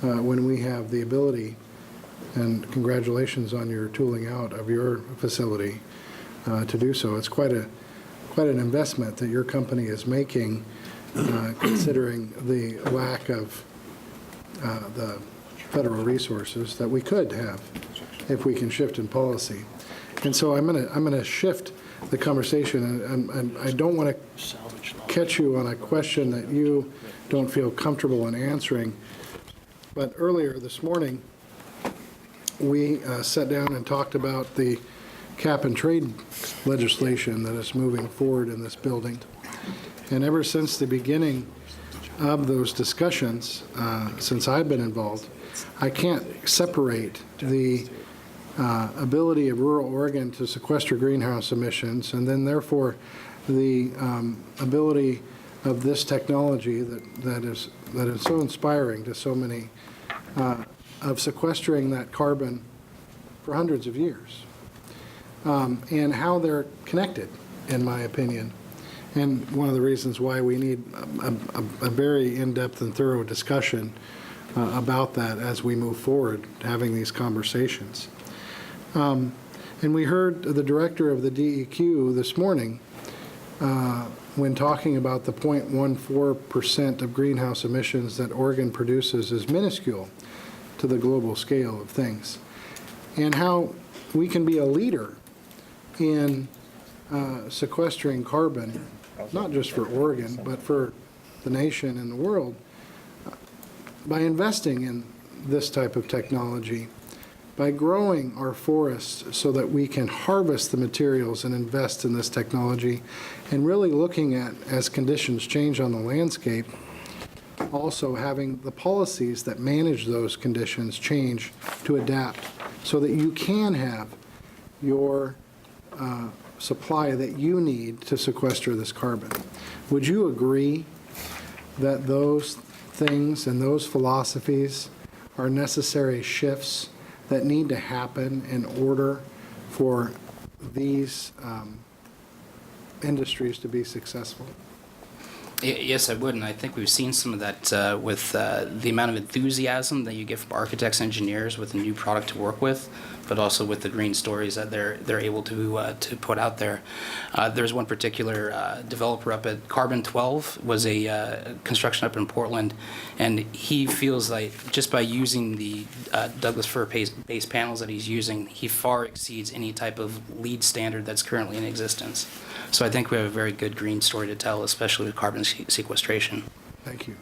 when we have the ability, and congratulations on your tooling out of your facility to do so. It's quite an investment that your company is making, considering the lack of the federal resources that we could have if we can shift in policy. And so I'm gonna shift the conversation, and I don't want to catch you on a question that you don't feel comfortable in answering. But earlier this morning, we sat down and talked about the cap and trade legislation that is moving forward in this building. And ever since the beginning of those discussions, since I've been involved, I can't separate the ability of rural Oregon to sequester greenhouse emissions, and then therefore the ability of this technology that is so inspiring to so many, of sequestering that carbon for hundreds of years, and how they're connected, in my opinion. And one of the reasons why we need a very in-depth and thorough discussion about that as we move forward, having these conversations. And we heard the director of the DEQ this morning when talking about the 0.14% of greenhouse emissions that Oregon produces is minuscule to the global scale of things, and how we can be a leader in sequestering carbon, not just for Oregon, but for the nation and the world, by investing in this type of technology, by growing our forests so that we can harvest the materials and invest in this technology, and really looking at, as conditions change on the landscape, also having the policies that manage those conditions change to adapt so that you can have your supply that you need to sequester this carbon. Would you agree that those things and those philosophies are necessary shifts that need to happen in order for these industries to be successful? Yes, I would, and I think we've seen some of that with the amount of enthusiasm that you get from architects and engineers with a new product to work with, but also with the green stories that they're able to put out there. There's one particular developer up at Carbon 12, was a construction up in Portland, and he feels like just by using the Douglas fir base panels that he's using, he far exceeds any type of LEED standard that's currently in existence. So I think we have a very good green story to tell, especially with carbon sequestration. Thank you.